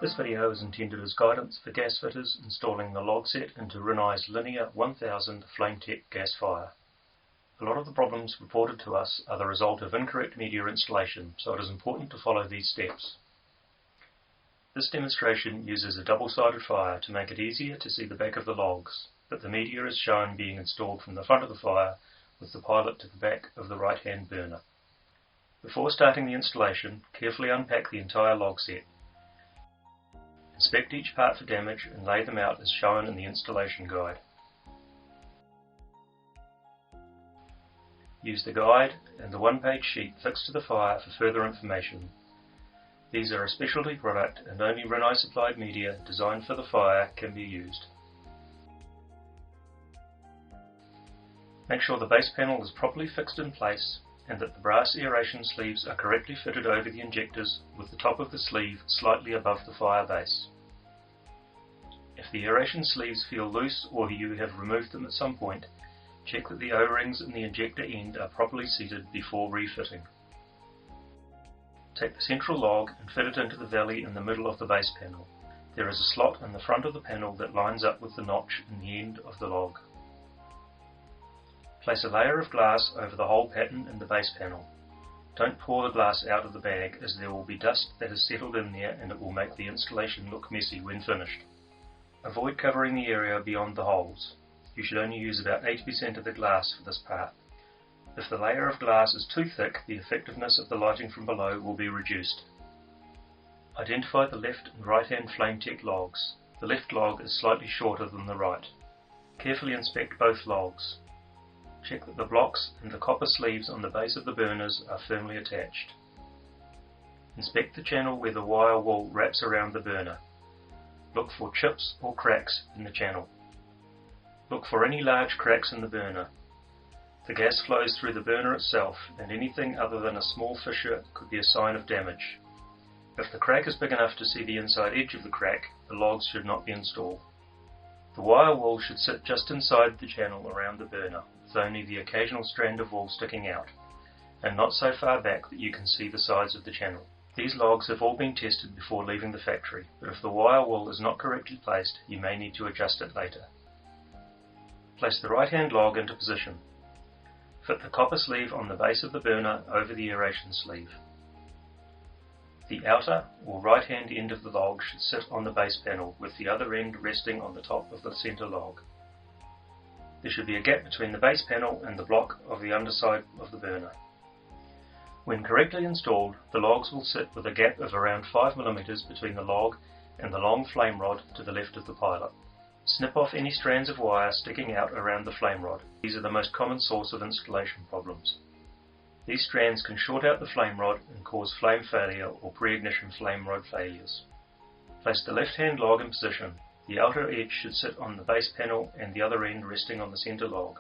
This video is intended as guidance for gas fitters installing the log set into Rinnai's Linear 1000 FlameTech gas fire. A lot of the problems reported to us are the result of incorrect media installation, so it is important to follow these steps. This demonstration uses a double-sided fire to make it easier to see the back of the logs, but the media is shown being installed from the front of the fire with the pilot to the back of the right-hand burner. Before starting the installation, carefully unpack the entire log set. Inspect each part for damage and lay them out as shown in the installation guide. Use the guide and the one-page sheet fixed to the fire for further information. These are a specialty product and only Rinnai supplied media designed for the fire can be used. Make sure the base panel is properly fixed in place and that the brass aeration sleeves are correctly fitted over the injectors with the top of the sleeve slightly above the fire base. If the aeration sleeves feel loose or you have removed them at some point, check that the O-rings in the injector end are properly seated before refitting. Take the central log and fit it into the valley in the middle of the base panel. There is a slot in the front of the panel that lines up with the notch in the end of the log. Place a layer of glass over the hole pattern in the base panel. Don't pour the glass out of the bag as there will be dust that has settled in there and it will make the installation look messy when finished. Avoid covering the area beyond the holes. You should only use about 80% of the glass for this part. If the layer of glass is too thick, the effectiveness of the lighting from below will be reduced. Identify the left and right hand FlameTech logs. The left log is slightly shorter than the right. Carefully inspect both logs. Check that the blocks and the copper sleeves on the base of the burners are firmly attached. Inspect the channel where the wire wool wraps around the burner. Look for chips or cracks in the channel. Look for any large cracks in the burner. The gas flows through the burner itself, and anything other than a small fissure could be a sign of damage. If the crack is big enough to see the inside edge of the crack, the logs should not be installed. The wire wool should sit just inside the channel around the burner, with only the occasional strand of wool sticking out, and not so far back that you can see the sides of the channel. These logs have all been tested before leaving the factory, but if the wire wool is not correctly placed, you may need to adjust it later. Place the right-hand log into position. Fit the copper sleeve on the base of the burner over the aeration sleeve. The outer or right-hand end of the log should sit on the base panel, with the other end resting on the top of the center log. There should be a gap between the base panel and the block of the underside of the burner. When correctly installed, the logs will sit with a gap of around 5 mm between the log and the long flame rod to the left of the pilot. Snip off any strands of wire sticking out around the flame rod. These are the most common source of installation problems. These strands can short out the flame rod and cause flame failure or pre-ignition flame rod failures. Place the left-hand log in position. The outer edge should sit on the base panel and the other end resting on the center log.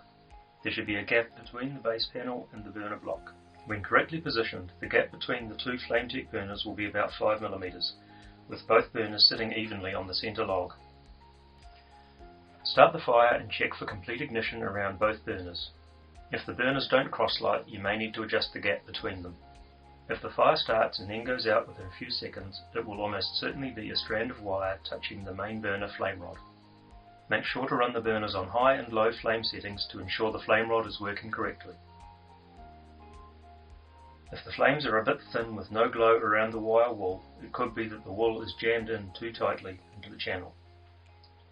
There should be a gap between the base panel and the burner block. When correctly positioned, the gap between the two FlameTech burners will be about 5 mm, with both burners sitting evenly on the center log. Start the fire and check for complete ignition around both burners. If the burners don't cross-light, you may need to adjust the gap between them. If the fire starts and then goes out within a few seconds, it will almost certainly be a strand of wire touching the main burner flame rod. Make sure to run the burners on high and low flame settings to ensure the flame rod is working correctly. If the flames are a bit thin with no glow around the wire wool, it could be that the wool is jammed in too tightly into the channel.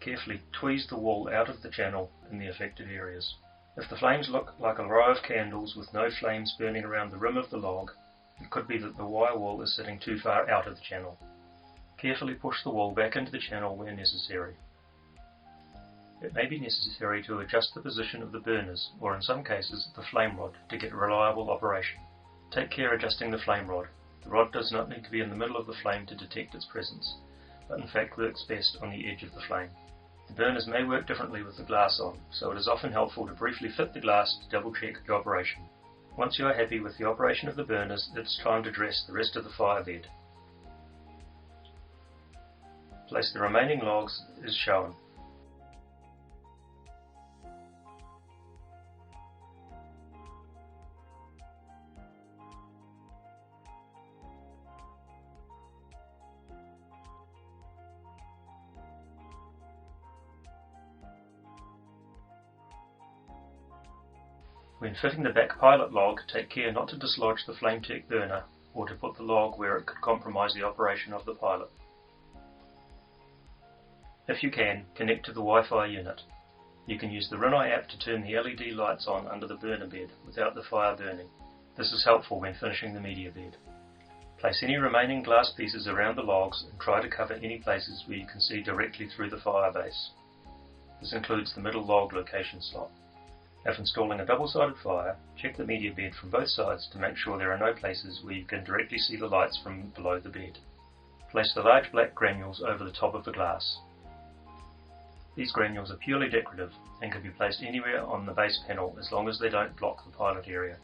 Carefully tweeze the wool out of the channel in the affected areas. If the flames look like a row of candles with no flames burning around the rim of the log, it could be that the wire wool is sitting too far out of the channel. Carefully push the wool back into the channel where necessary. It may be necessary to adjust the position of the burners, or in some cases the flame rod, to get reliable operation. Take care adjusting the flame rod. The rod does not need to be in the middle of the flame to detect its presence, but in fact works best on the edge of the flame. The burners may work differently with the glass on, so it is often helpful to briefly fit the glass to double check the operation. Once you are happy with the operation of the burners, it's time to dress the rest of the fire bed. Place the remaining logs as shown. When fitting the back pilot log, take care not to dislodge the FlameTech burner or to put the log where it could compromise the operation of the pilot. If you can, connect to the Wi-Fi unit. You can use the Rinnai app to turn the LED lights on under the burner bed without the fire burning. This is helpful when finishing the media bed. Place any remaining glass pieces around the logs and try to cover any places where you can see directly through the fire base. This includes the middle log location slot. If installing a double-sided fire, check the media bed from both sides to make sure there are no places where you can directly see the lights from below the bed. Place the large black granules over the top of the glass. These granules are purely decorative and can be placed anywhere on the base panel as long as they don't block the pilot area.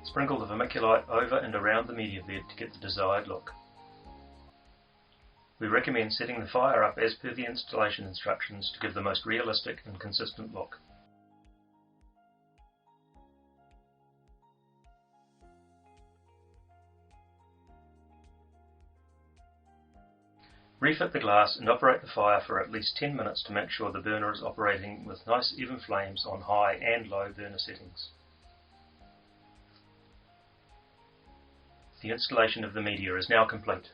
Sprinkle the vermiculite over and around the media bed to get the desired look. We recommend setting the fire up as per the installation instructions to give the most realistic and consistent look. Refit the glass and operate the fire for at least 10 minutes to make sure the burner is operating with nice even flames on high and low burner settings. The installation of the media is now complete.